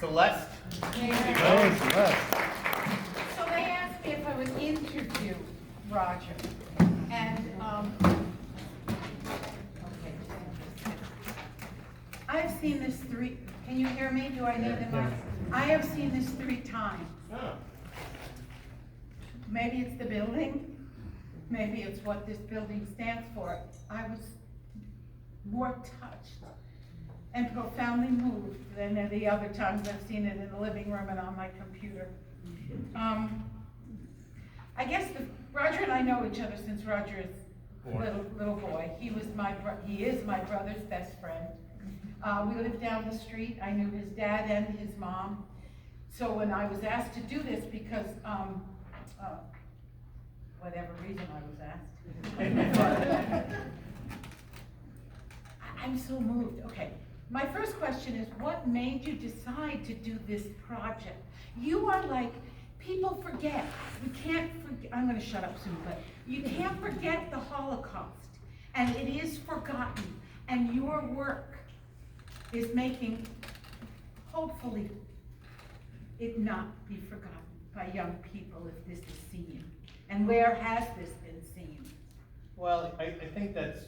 Celeste. Hey, Celeste. So they asked me if I would interview Roger, and, okay. I've seen this can you hear me? Do I need the mic? I have seen this 3 times. Oh. Maybe it's the building, maybe it's what this building stands for. I was more touched and profoundly moved than at the other times I've seen it in the living room and on my computer. I guess Roger and I know each other since Roger is little boy. He is my brother's best friend. We lived down the street. I knew his dad and his mom. So when I was asked to do this, because whatever reason I was asked, I'm so moved. Okay, my first question is, what made you decide to do this project? You are like, people forget. You can't forget, I'm gonna shut up soon, but you can't forget the Holocaust, and it is forgotten, and your work is making, hopefully, it not be forgotten by young people if this is seen. And where has this been seen? Well, I think that's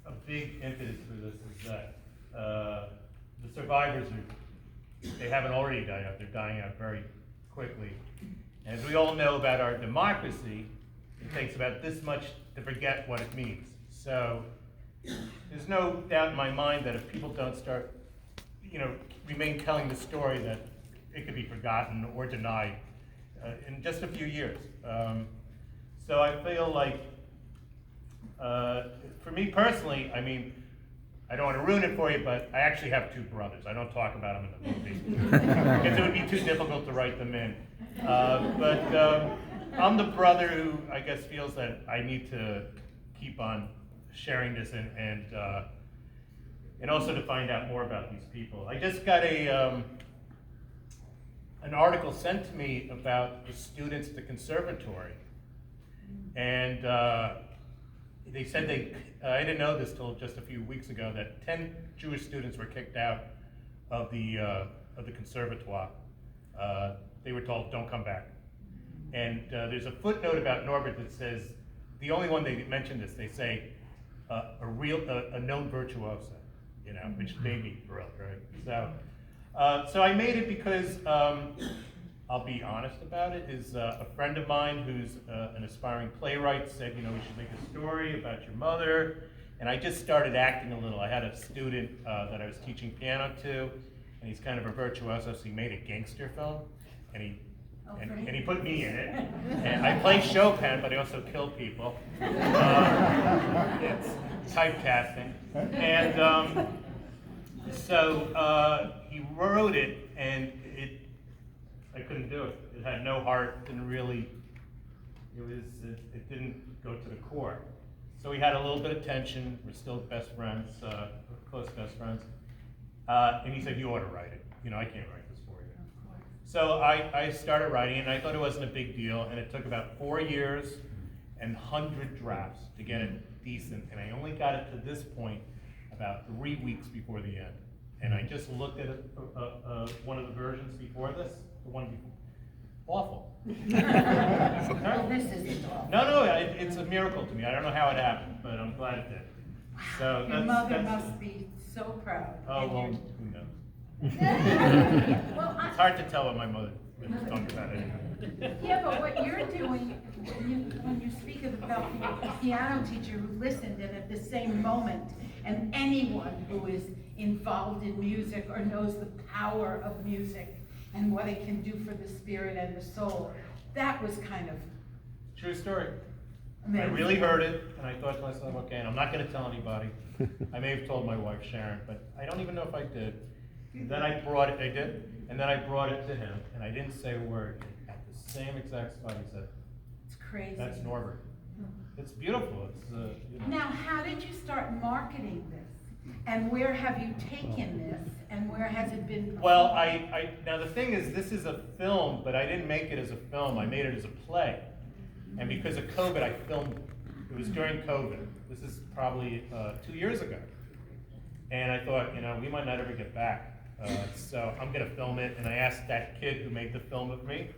a big impetus for this is that the survivors they haven't already died out, they're dying out very quickly. And as we all know about our democracy, it takes about this much to forget what it means. So there's no doubt in my mind that if people don't start, remain telling the story, that it could be forgotten or denied in just a few years. So I feel like, for me personally, I mean, I don't want to ruin it for you, but I actually have 2 brothers. I don't talk about them in the movie because it would be too difficult to write them in. But I'm the brother who, I guess, feels that I need to keep on sharing this and also to find out more about these people. I just got an article sent to me about the students at the conservatory, and they said I didn't know this till just a few weeks ago, that 10 Jewish students were kicked out of the conservatoire. They were told, don't come back. And there's a footnote about Norbert that says, the only one they mentioned this, they say, a known virtuoso, which made me thrilled, right? So I made it because, I'll be honest about it, is a friend of mine who's an aspiring playwright said, we should make a story about your mother. And I just started acting a little. I had a student that I was teaching piano to, and he's kind of a virtuoso, so he made a gangster film, and he put me in it. And I play Chopin, but I also kill people. It's typecasting. And so he wrote it, and I couldn't do it. It had no heart, didn't really, it didn't go to the core. So we had a little bit of tension. We're still best friends, close best friends. And he said, you ought to write it. I can't write this for you. So I started writing, and I thought it wasn't a big deal, and it took about 4 years and 100 drafts to get it decent, and I only got it to this point about 3 weeks before the end. And I just looked at one of the versions before this, the one before. Awful. Well, this isn't awful. No, it's a miracle to me. I don't know how it happened, but I'm glad it did. So Your mother must be so proud. Oh, well, who knows? Well, It's hard to tell what my mother would talk about anyway. Yeah, but what you're doing, when you speak about the piano teacher who listened, and at the same moment, and anyone who is involved in music or knows the power of music and what it can do for the spirit and the soul, that was kind of True story. amazing. I really heard it, and I thought to myself, okay, and I'm not going to tell anybody. I may have told my wife, Sharon, but I don't even know if I did. And then I brought it, I did, and then I brought it to him, and I didn't say a word. At the same exact spot, he said, It's crazy. that's Norbert. It's beautiful. It's, Now, how did you start marketing this? And where have you taken this? And where has it been? Well, now the thing is, this is a film, but I didn't make it as a film. I made it as a play. And because of COVID, I filmed, it was during COVID. This is probably 2 years ago. And I thought, we might not ever get back. So I'm gonna film it, and I asked that kid who made the film of me,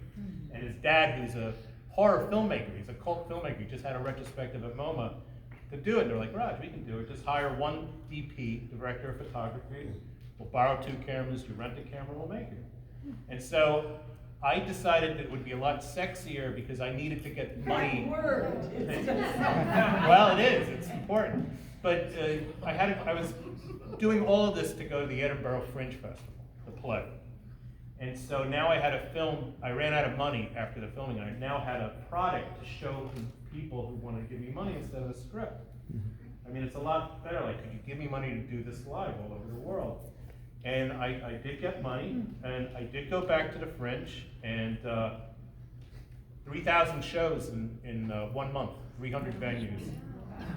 and his dad, who's a horror filmmaker, he's a cult filmmaker, he just had a retrospective at MoMA, to do it. And they're like, Raj, we can do it. Just hire one DP, director of photography. We'll borrow 2 cameras, you rent a camera, we'll make it. And so I decided that it would be a lot sexier because I needed to get money. That word. Well, it is, it's important. But I was doing all of this to go to the Edinburgh Fringe Festival, the play. And so now I had a film, I ran out of money after the filming, and I now had a product to show to people who want to give me money instead of a script. I mean, it's a lot better, like, could you give me money to do this live all over the world? And I did get money, and I did go back to the Fringe, and 3,000 shows in 1 month, 300 venues.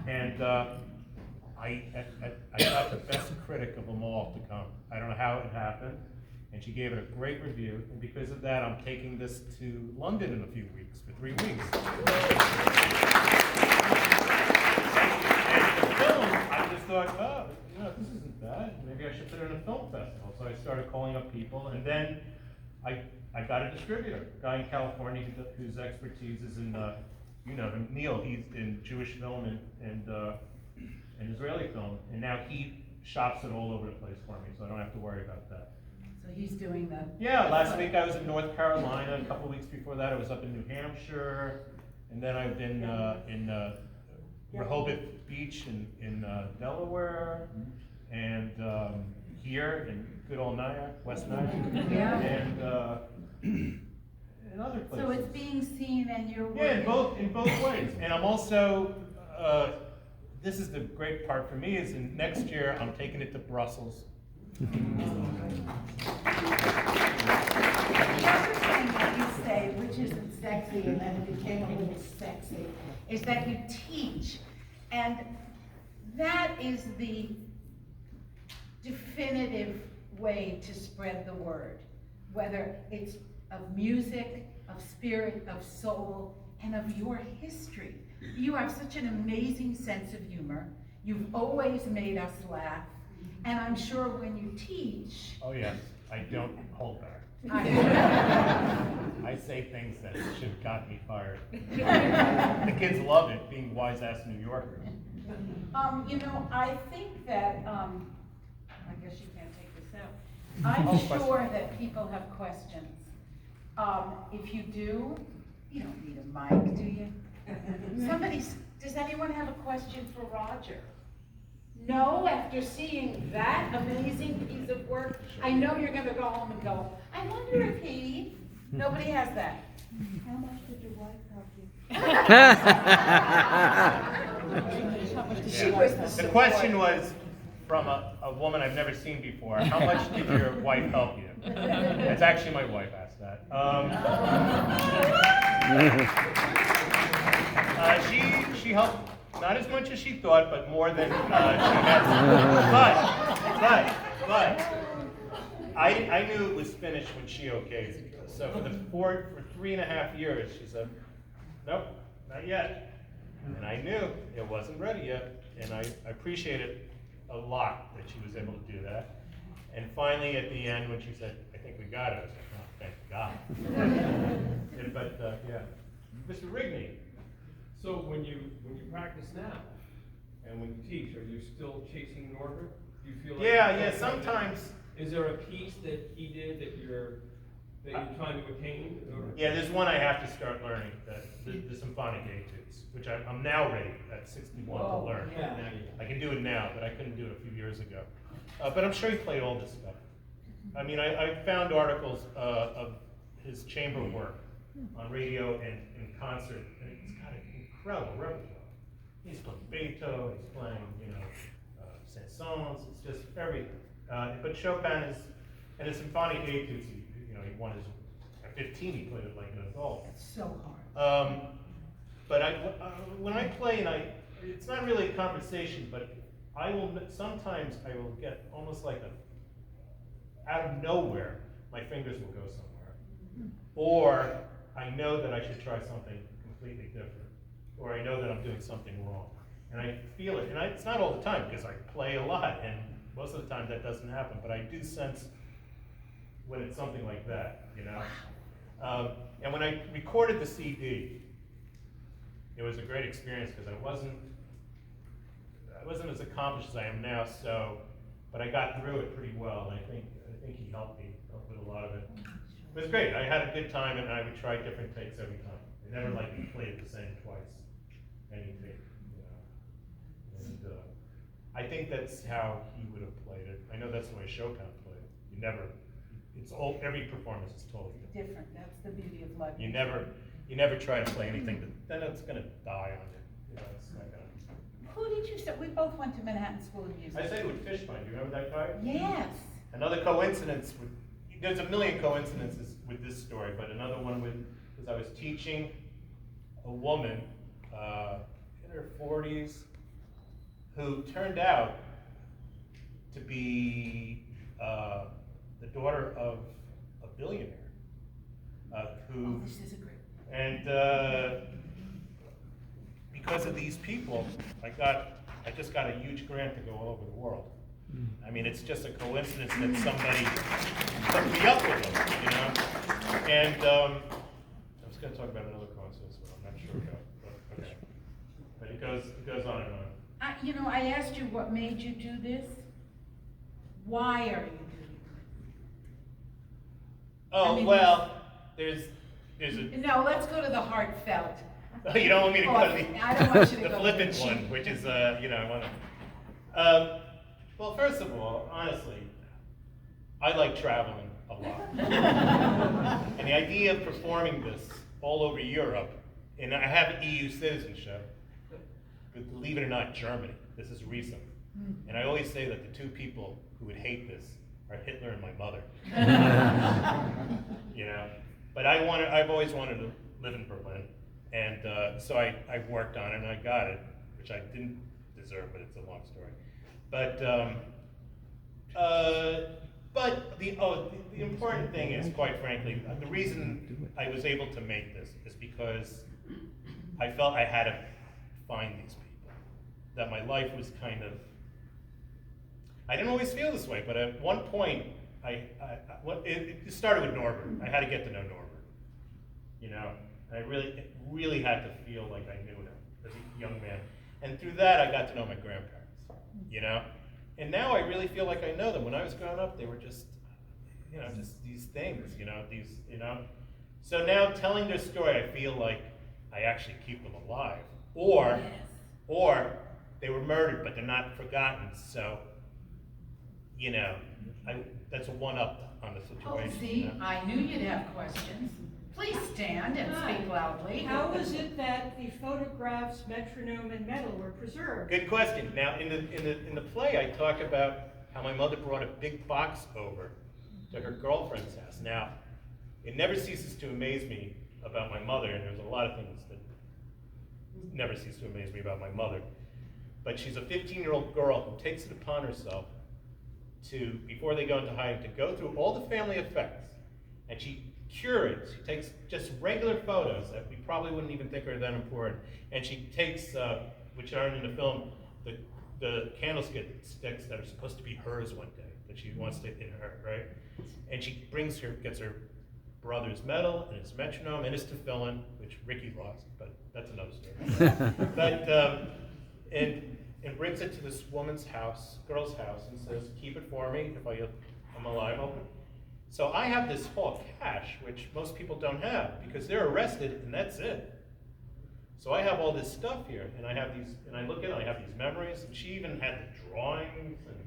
And I got the best critic of them all to come. I don't know how it happened, and she gave it a great review, and because of that, I'm taking this to London in a few weeks, for 3 weeks. And the film, I just thought, oh, you know, this isn't bad. Maybe I should put it in a film festival. So I started calling up people, and then I got a distributor, a guy in California whose expertise is in, you know him, Neil. He's in Jewish film and Israeli film, and now he shops it all over the place for me, so I don't have to worry about that. So he's doing the. Yeah, last week I was in North Carolina. A couple weeks before that, I was up in New Hampshire, and then I've been in Rehoboth Beach in Delaware, and here in good old Nyack, West Nyack, Yeah. and other places. So it's being seen, and you're working. Yeah, in both ways. And I'm also, this is the great part for me, is in next year I'm taking it to Brussels. The other thing that you say, which isn't sexy, and then it became a little sexy, is that you teach. And that is the definitive way to spread the word, whether it's of music, of spirit, of soul, and of your history. You have such an amazing sense of humor. You've always made us laugh. And I'm sure when you teach. Oh yes, I don't hold back. I say things that should have gotten me fired. The kids love it, being wise-ass New Yorker. You know, I think that, I guess you can't take this out. I'm Oh, sure question. that people have questions. If you do, you don't need a mic, do you? Does anyone have a question for Roger? No, after seeing that amazing piece of work, I know you're gonna go home and go, I wonder if he, nobody has that. How much did your wife help you? She was The question was from a woman I've never seen before. How much did your wife help you? It's actually my wife asked that. She helped not as much as she thought, but more than she had. But I knew it was finished when she okayed it. So for 3.5 years, she said, nope, not yet. And I knew it wasn't ready yet, and I appreciated a lot that she was able to do that. And finally, at the end, when she said, I think we got it, I was like, oh, thank God. But yeah, Mr. Rigney. So when you practice now, and when you teach, are you still chasing Norbert? Do you feel like Yeah, sometimes. Is there a piece that he did that you're trying to attain? Or? Yeah, there's one I have to start learning, the symphonic etudes, which I'm now ready at 61 to learn. Yeah, now you I can do it now, but I couldn't do it a few years ago. But I'm sure he played all this stuff. I mean, I found articles of his chamber work on radio and in concert, and he's got an incredible repertoire. He's playing Beethoven, he's playing, Saint-Saëns, it's just everything. But Chopin is, and his symphonic etudes, he won his, at 15 he played it like an adult. It's so hard. But when I play, it's not really a conversation, but sometimes I will get almost like out of nowhere, my fingers will go somewhere. Or I know that I should try something completely different. Or I know that I'm doing something wrong. And I feel it. And it's not all the time, because I play a lot, and most of the time that doesn't happen, but I do sense when it's something like that, you know? And when I recorded the CD, it was a great experience because I wasn't as accomplished as I am now, but I got through it pretty well, and I think he helped me with a lot of it. It was great. I had a good time, and I would try different takes every time. I never played the same twice, any take, you know. And I think that's how he would have played it. I know that's the way Chopin played it. Every performance is totally different. Different, that's the beauty of live. You never try to play anything, then it's gonna die on you. You know, it's not gonna. Who did you say, we both went to Manhattan School of Music. I said with Fishbein, do you remember that guy? Yes. Another coincidence, there's a million coincidences with this story, but another one was I was teaching a woman in her 40s who turned out to be the daughter of a billionaire. Oh, this is a great. And because of these people, I just got a huge grant to go all over the world. I mean, it's just a coincidence that somebody hooked me up with them, you know? And I was going to talk about another coincidence, but I'm not sure about. But, okay. But it goes on and on. I asked you what made you do this. Why are you doing Oh, I mean, well, there's a. it? No, let's go to the heartfelt. You don't want me to go to I don't want you to the go to flippant the one, cheap. which is, I want to. Well, first of all, honestly, I like traveling a lot. And the idea of performing this all over Europe, and I have EU citizenship, but believe it or not, Germany. This is recent. And I always say that the two people who would hate this are Hitler and my mother. You know? But I've always wanted to live in Berlin. And so I worked on it and I got it, which I didn't deserve, but it's a long story. But the important thing is, quite frankly, the reason I was able to make this is because I felt I had to find these people. That my life was kind of, I didn't always feel this way, but at one point, it started with Norbert. I had to get to know Norbert. You know, I really had to feel like I knew him as a young man. And through that, I got to know my grandparents, you know? And now I really feel like I know them. When I was growing up, they were just, just these things, So now telling their story, I feel like I actually keep them alive. Or they were murdered, but they're not forgotten. So, that's a one-up on the Oh, situation. see, You know? I knew you'd have questions. Please stand and speak loudly. How was it that the photographs, metronome, and medal were preserved? Good question. Now, in the play, I talk about how my mother brought a big box over to her girlfriend's house. Now, it never ceases to amaze me about my mother, and there's a lot of things that never cease to amaze me about my mother. But she's a 15-year-old girl who takes it upon herself to, before they go into hiding, to go through all the family effects, and she curates. She takes just regular photos that we probably wouldn't even think are that important, and she takes, which aren't in the film, the candlesticks that are supposed to be hers one day, that she wants to inherit, right? And she gets her brother's medal and his metronome and his tefillin, which Ricky lost, but that's another story. But and brings it to this woman's house, girl's house, and says, "Keep it for me if I'm alive." So I have this whole cache, which most people don't have, because they're arrested and that's it. So I have all this stuff here, and I look at it, I have these memories, and she even had the drawings, and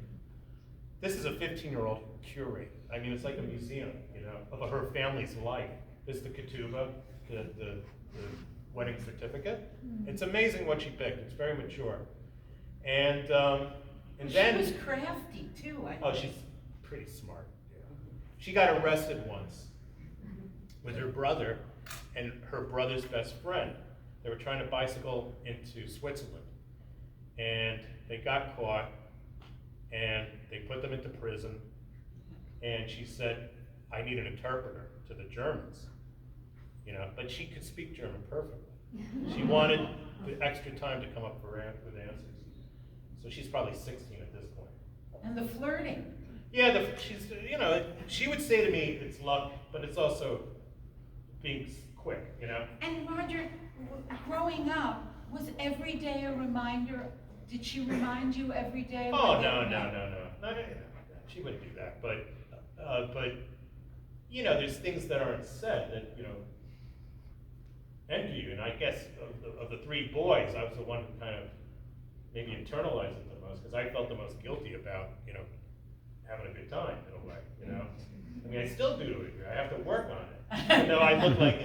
this is a 15-year-old curate. I mean, it's like a museum, of her family's life. This is the ketubah, the wedding certificate. It's amazing what she picked. It's very mature. And then she was crafty too, I think. she's pretty smart. She got arrested once with her brother and her brother's best friend. They were trying to bicycle into Switzerland, and they got caught, and they put them into prison, and she said, "I need an interpreter to the Germans," but she could speak German perfectly. She wanted the extra time to come up with answers. So she's probably 16 at this point. And the flirting. Yeah, she's, you know, she would say to me, it's luck, but it's also being quick, you know? And Roger, growing up, was every day a reminder? Did she remind you every day? Oh, when no, you- no, no, no, no, no, she wouldn't do that, but, you know, there's things that aren't said that, you know, enter you, and I guess of the three boys, I was the one who kind of maybe internalized it the most, because I felt the most guilty about, you know, having a good time in a way, you know? I mean, I still do it, I have to work on it, even though I look like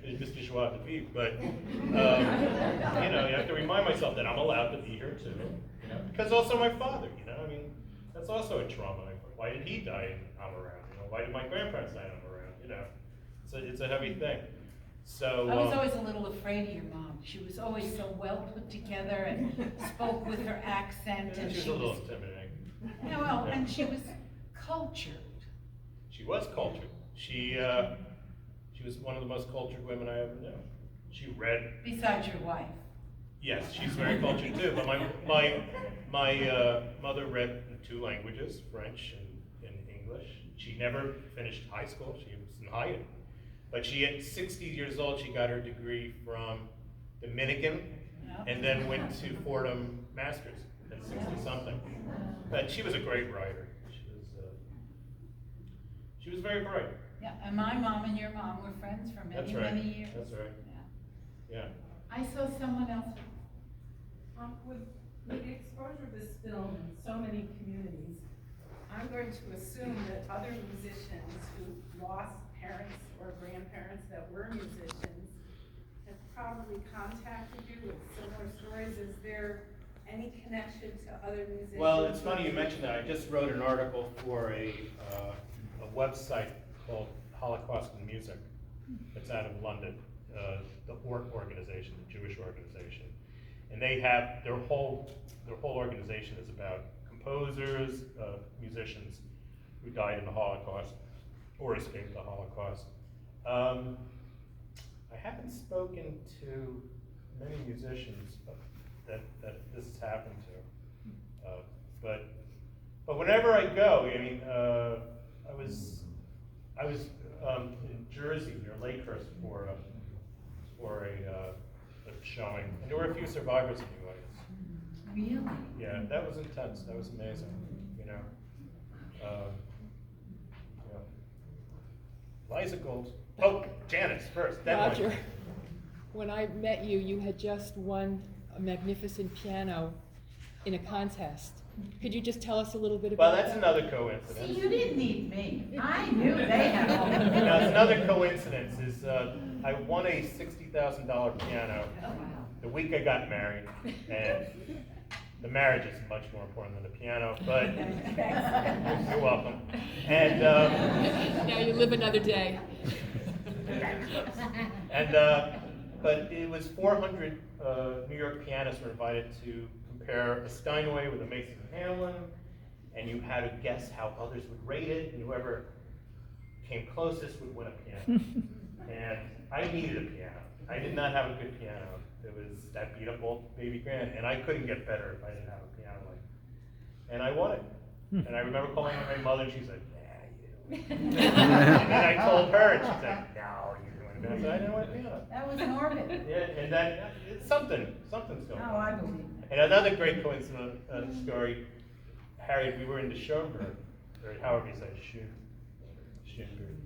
Mr. Joie de Vivre, but, you know, you have to remind myself that I'm allowed to be here too, you know? Because also my father, you know, I mean, that's also a trauma. Why did he die and I'm around? You know, why did my grandparents die and I'm around? You know, it's a heavy thing. So I was always a little afraid of your mom. She was always so well put together and spoke with her accent, and she was a little intimidating. Yeah, well, and she was cultured. She was cultured. She was one of the most cultured women I ever knew. She read. Besides your wife. Yes, she's very cultured too. But my mother read in two languages, French and English. She never finished high school. She was in Haydn. But she, at 60 years old, she got her degree from Dominican, and then went to Fordham Masters at 60-something. But she was a great writer. She was very bright. Yeah, and my mom and your mom were friends for many, That's right. many years. That's right. Yeah. I saw someone else. With the exposure of this film in so many communities, I'm going to assume that other musicians who lost parents or grandparents that were musicians have probably contacted you with similar stories. Is there any connection to other musicians? Well, it's funny you mentioned that. I just wrote an article for a website called Holocaust in Music. It's out of London, the ORC organization, the Jewish organization. And they have, their whole organization is about composers, musicians who died in the Holocaust or escaped the Holocaust. I haven't spoken to many musicians that this has happened to. But whenever I go, I mean, I was in Jersey near Lakehurst for a showing, and there were a few survivors in the audience. Really? Yeah, that was intense. That was amazing. You know, Liza Gold. Oh, Janice first. Then Roger, Liza. when I met you, you had just won a magnificent piano in a contest. Could you just tell us a little bit Well, about that's that? another coincidence. See, you didn't need me. I knew they had all the Now, it's another coincidence is I won a $60,000 piano the week I got married, and the marriage is much more important than the piano, but you're welcome. And Now you live another day. but it was 400 New York pianists were invited to compare a Steinway with a Mason Hamlin, and you had to guess how others would rate it, and whoever came closest would win a piano. And I needed a piano. I did not have a good piano. It was that beat up old baby grand, and I couldn't get better if I didn't have a piano like. And I won it. And I remember calling my mother, and she said, "Yeah, you." And then I told her, and she said, "No, you're doing it." I said, "I didn't want a piano." That was Norbit. Yeah, and then it's something's going Oh, on. I believe it. And another great coincidence story, Harry, we were in the Schoenberg, or however you say it, Schoenberg.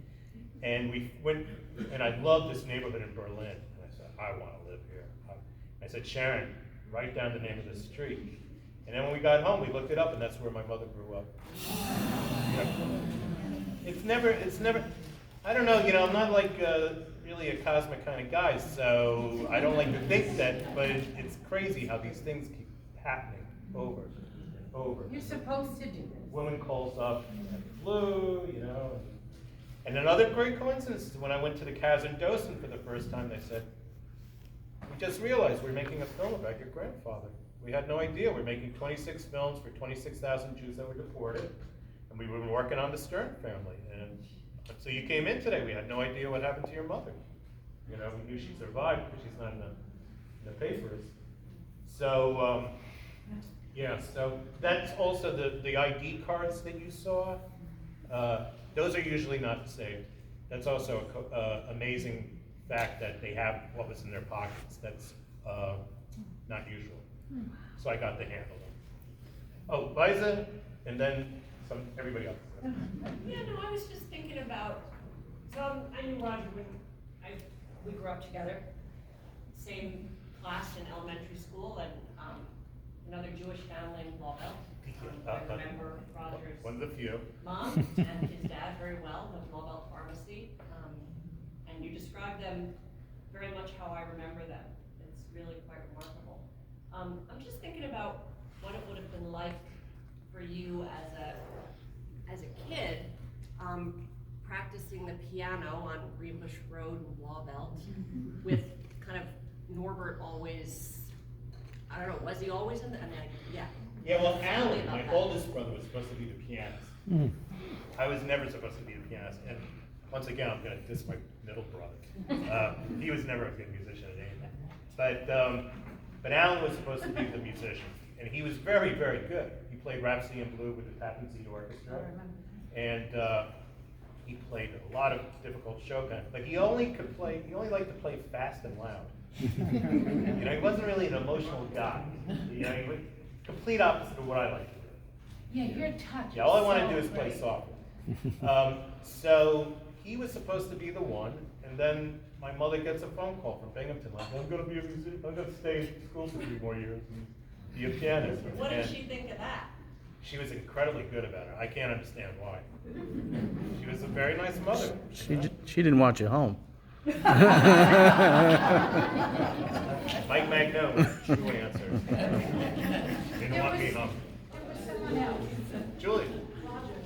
And we went, and I loved this neighborhood in Berlin. And I said, I want to live here. I said, Sharon, write down the name of the street. And then when we got home, we looked it up, and that's where my mother grew up. It's never, I don't know, I'm not like really a cosmic kind of guy, so I don't like to think that, but it's crazy how these things keep happening over. You're supposed to do this. Woman calls up and flu, And another great coincidence is when I went to the Kazan-Dosen for the first time, they said, we just realized we're making a film about your grandfather. We had no idea. We're making 26 films for 26,000 Jews that were deported, and we were working on the Stern family. And so you came in today. We had no idea what happened to your mother. We knew she survived, but she's not in the papers. So, Yeah, so that's also the ID cards that you saw. Those are usually not saved. That's also a amazing fact that they have what was in their pockets. That's not usual. So I got to handle them. Oh, Liza, and then everybody else. Yeah, no, I was just thinking about, so I knew Roger when we grew up together, same class in elementary school, and another Jewish family in Blauvelt. I remember Roger's One of the few. mom and his dad very well, the Blauvelt Pharmacy, and you described them very much how I remember them. It's really quite remarkable. I'm just thinking about what it would have been like for you as a kid, practicing the piano on Greenbush Road in Blauvelt with kind of Norbert always, I don't know, was he always in the, I mean, yeah. Yeah, well, Tell me Alan, about my that. oldest brother, was supposed to be the pianist. I was never supposed to be the pianist, and once again, I'm gonna diss my middle brother. He was never a good musician at anything. But Alan was supposed to be the musician, and he was very, very good. He played Rhapsody in Blue with the Tappan Zee Orchestra, and he played a lot of difficult Chopin, but he only liked to play fast and loud. You know, he wasn't really an emotional guy. You know, he was complete opposite of what I like to do. Yeah, your touch. Yeah, all I is want so to do is play great. softly. So he was supposed to be the one, and then my mother gets a phone call from Binghamton, like, I'm going to be a musician. I'm going to stay in school for 3 more years and be a pianist. What did And she think of that? she was incredibly good about it. I can't understand why. She was a very nice mother. She didn't want you home. Mike Magnone, true answer. Didn't want me home. There was someone else. Julie. Roger,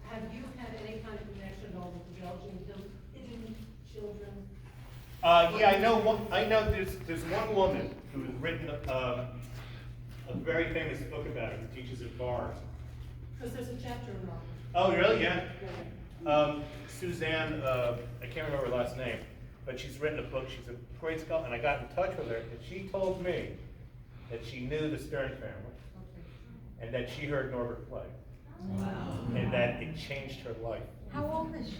have you had any kind of connection at all with the Belgian hidden children? Yeah, I know there's one woman who has written a very famous book about it, who teaches at bars. Because there's a chapter in Roger. Oh, really? Yeah. Suzanne, I can't remember her last name, but she's written a book. She's a great scholar, and I got in touch with her, and she told me that she knew the Stern family, and that she heard Norbert play, and that it changed her life. How old is she?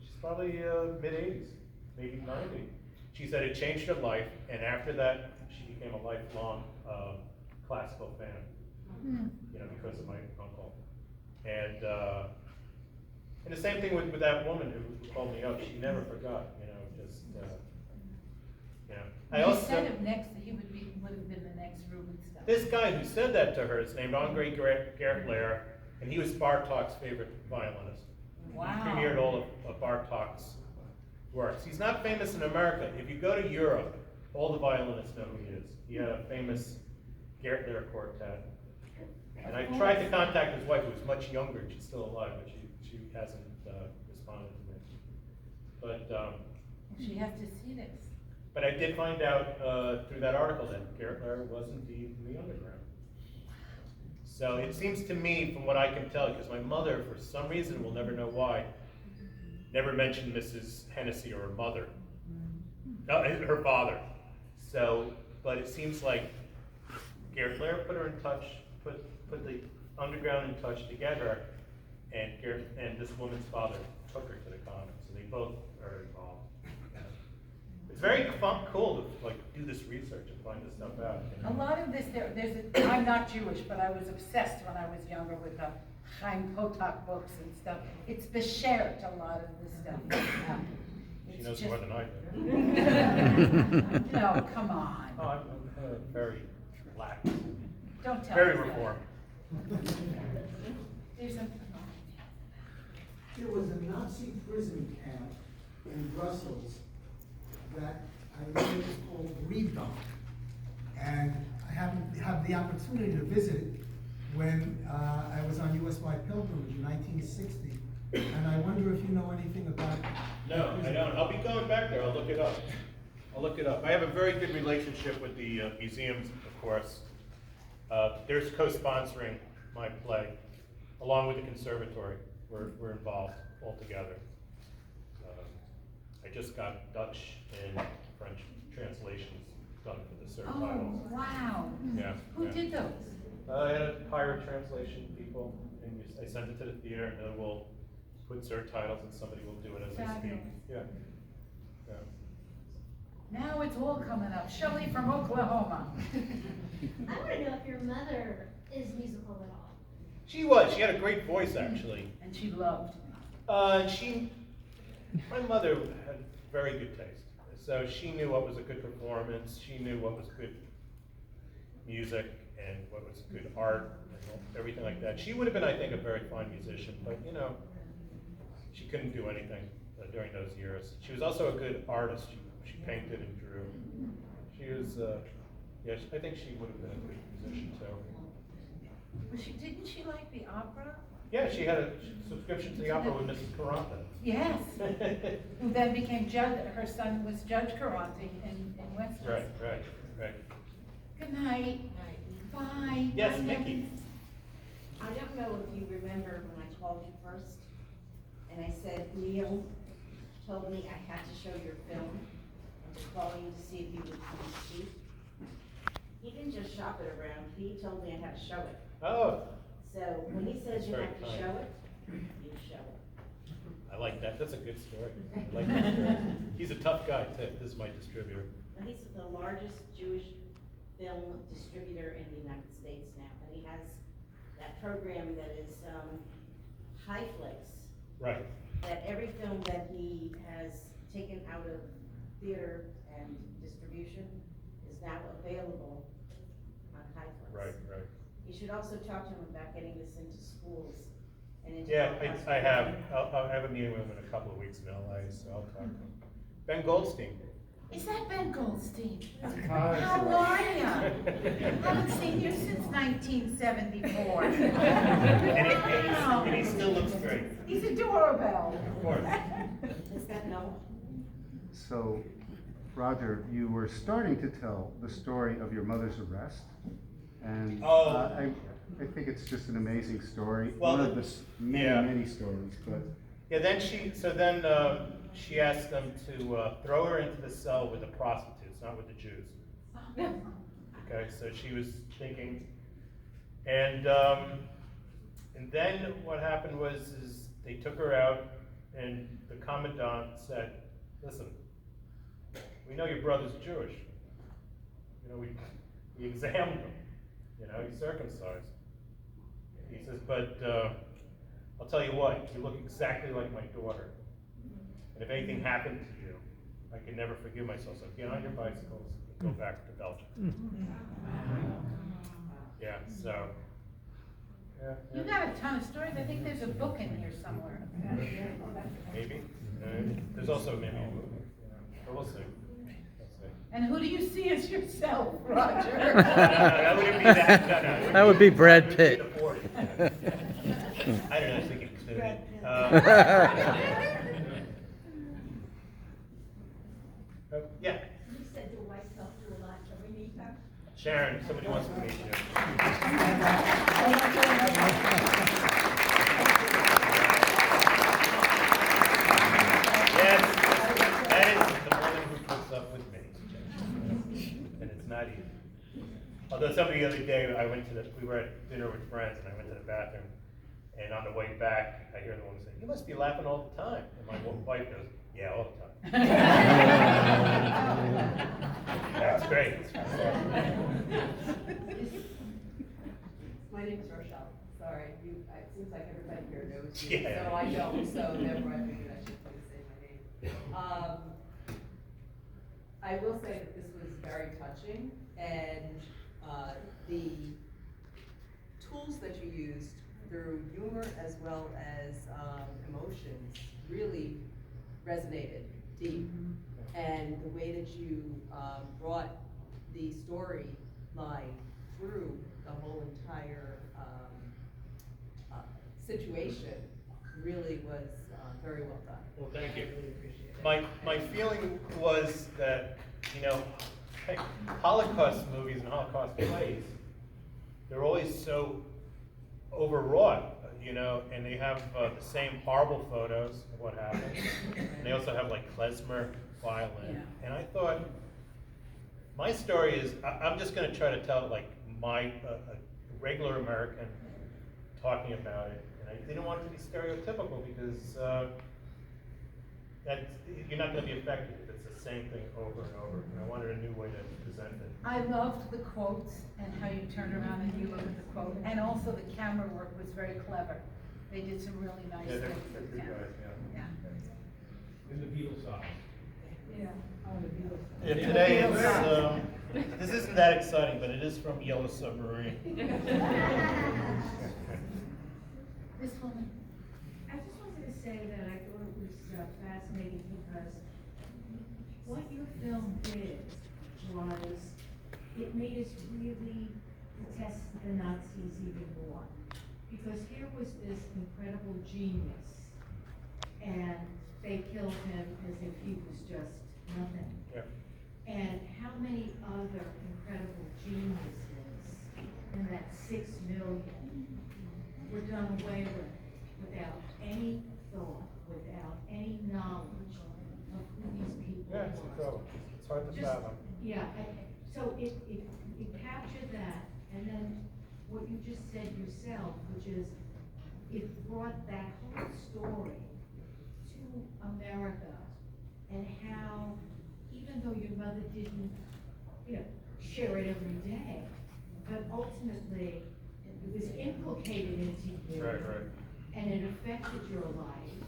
She's probably mid-80s, maybe 90. She said it changed her life, and after that, she became a lifelong classical fan, you know, because of my uncle. And the same thing with that woman who called me up. She never forgot, you know, just, you know. I He also, said of next, he would have been the next Rubinstein. this guy who said that to her is named Andre Gertler, and he was Bartok's favorite violinist. Wow. He premiered all of Bartok's works. He's not famous in America. If you go to Europe, all the violinists know who he is. He had a famous Gertler quartet. And I tried to contact his wife, who was much younger, and she's still alive, but she hasn't responded to me. But She has to see this. but I did find out through that article that Gertler was indeed in the underground. So it seems to me, from what I can tell, because my mother, for some reason, will never know why, never mentioned Mrs. Hennessy or her mother, her father. So, but it seems like Gertler put her in touch, put the underground in touch together, and this woman's father took her to the convent. So they both are involved. It's very cool to like do this research and find this stuff out. You know? A lot of this, I'm not Jewish, but I was obsessed when I was younger with the Chaim Potok books and stuff. It's beshert, a lot of this stuff. She knows more than I do. No, come on. Oh, I'm very lax, Don't tell very us that. reformed. There's a, There was a Nazi prison camp in Brussels that I believe was called Riedom. And I happened to have the opportunity to visit it when I was on U.S.Y. pilgrimage in 1960. And I wonder if you know anything about it. No, I don't. I'll be going back there. I'll look it up. I have a very good relationship with the museums, of course. They're co-sponsoring my play, along with the conservatory. We're involved all together. I just got Dutch and French translations done for the oh, titles. wow. Yeah. Who yeah. did those? I had to hire translation people, and I sent it to the theater, and then we'll put subtitles, and somebody will do it as they speak. Fabulous. Yeah. Yeah. Now it's all coming up. Shelley from Oklahoma. I want to know if your mother is musical at all. She was. She had a great voice, actually. And she loved me. My mother had very good taste. So she knew what was a good performance. She knew what was good music and what was good art and everything like that. She would have been, I think, a very fine musician, but you know, she couldn't do anything during those years. She was also a good artist. She painted and drew. She was, yeah, I think she would have been a good musician too. Didn't she like the opera? Yeah, she had a subscription to the opera with Mrs. Caranta. Yes. Who then became judge, her son was Judge Caronte in Westminster. Right. Good night. Bye. Yes, Bye, Mickey. Evans. I don't know if you remember when I called you first, and I said, Neil told me I had to show your film. I was calling to see if you would come speak. He didn't just shop it around, he told me I had to show it. Oh, So when he says you That's very have to kind. show it, you show it. I like that. That's a good story. I like that story. He's a tough guy too. This is my distributor. Now, he's the largest Jewish film distributor in the United States now, and he has that program that is, HighFlix. Right. That every film that he has taken out of theater and distribution is now available on HighFlix. Right. You should also talk to him about getting this into schools and into. Yeah, I have. I'll have a meeting with him in a couple of weeks in LA, so I'll talk to him. Ben Goldstein. Is that Ben Goldstein? Hi. How are ya? Haven't seen you since 1974. And he still looks great. He's adorable. Of course. Is that Noah? So, Roger, you were starting to tell the story of your mother's arrest, and I think it's just an amazing story. Well, one of the yeah. many stories, but. Yeah. Then she asked them to throw her into the cell with the prostitutes, not with the Jews. Okay, so she was thinking, and then what happened was they took her out, and the commandant said, "Listen, we know your brother's Jewish. You know, we examined him. You know, he's circumcised." He says, "But I'll tell you what, you look exactly like my daughter. And if anything happened to you, I could never forgive myself. So get on your bicycles and go back to Belgium." Yeah, so. Yeah. You got a ton of stories. I think there's a book in here somewhere. Maybe. There's also maybe a movie. But we'll see. And who do you see as yourself, Roger? No, that wouldn't be that. No. That would be Brad Pitt. I don't know, I was thinking Clooney. Yeah. You said your wife helped you a lot. Can we meet her? Sharon, somebody wants to meet you. Yes, that is the woman who puts up with me. And it's not easy. Although the other day, we were at dinner with friends, and I went to the bathroom, and on the way back, I hear the woman say, "You must be laughing all the time." And my wife goes, "Yeah, all the time." That's great. My name is Rochelle. Sorry, it seems like everybody here knows you, Yeah. so I don't, so never mind, maybe I should probably say my name. I will say that this was very touching, and the tools that you used through humor as well as emotions really resonated deep. And the way that you brought the storyline through the whole entire situation really was very well done. Well, thank you. I really appreciate it. My feeling was that, you know, Holocaust movies and Holocaust plays, they're always so overwrought, you know, and they have the same horrible photos of what happened. And they also have like klezmer violin. Yeah. And I thought, my story is, I'm just going to try to tell like my regular American talking about it. And I didn't want it to be stereotypical because you're not going to be affected if it's the same thing over and over. And I wanted a new way to present it. I loved the quotes and how you turned around and you look at the quote, and also the camera work was very clever. They did some really nice Yeah, things they're with the good camera. guys, Yeah. In the Beatles side. Yeah. Oh, the Beatles. Yeah, today is, this isn't that exciting, but it is from Yellow Submarine. This woman. I just wanted to say that I thought it was fascinating because what your film did was, it made us really detest the Nazis even more. Because here was this incredible genius, and they killed him as if he was just nothing. Yeah. And how many other incredible geniuses in that 6 million were done away with without any thought, without any knowledge of who these people Yeah, were. it's incredible. It's hard to Just- fathom. Yeah, so it captured that, and then what you just said yourself, which is, it brought that whole story to America, and how, even though your mother didn't, share it every day, but ultimately, it was inculcated into you. Right. And it affected your life,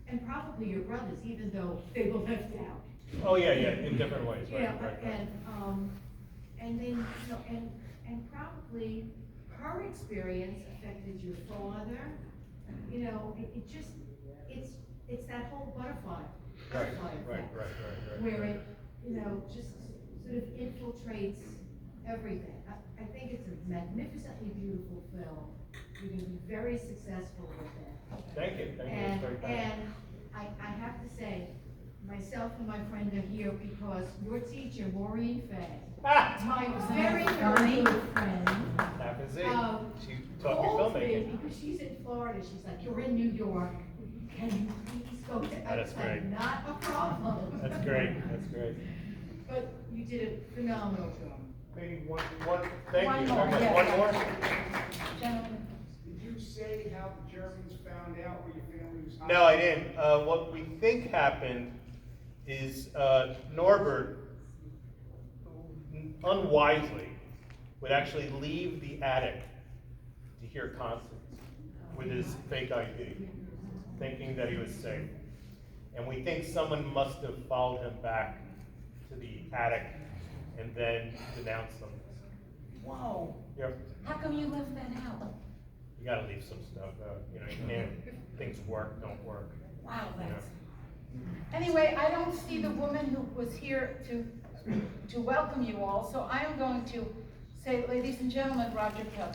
and probably your brothers, even though they were left out. Oh, yeah, in different ways, right, Yeah, right. and then, and probably her experience affected your father. It's that whole butterfly Right, effect. right. Where it, just sort of infiltrates everything. I think it's a magnificently beautiful film. You're gonna be very successful with it. Thank you, it's very kind. And I have to say, myself and my friend are here because your teacher, Maureen Fay, my very, very good friend, Happens it. She taught me called me filmmaking. because she's in Florida. She's like, you're in New York. Can you please go to? I That's was like, great. not a problem. That's great. But you did a phenomenal job. Maybe one, thank One you. more, Okay, yeah. One more? Gentlemen. Did you say how the Germans found out where your family was hiding? No, I didn't. What we think happened is Norbert, unwisely, would actually leave the attic to hear concerts with his fake ID, thinking that he was safe. And we think someone must have followed him back to the attic and then denounced them. Whoa. Yep. How come you left that out? You gotta leave some stuff out. You can't, things work, don't work. Wow, you know. that's. Anyway, I don't see the woman who was here to welcome you all, so I am going to say, ladies and gentlemen, Roger Pell.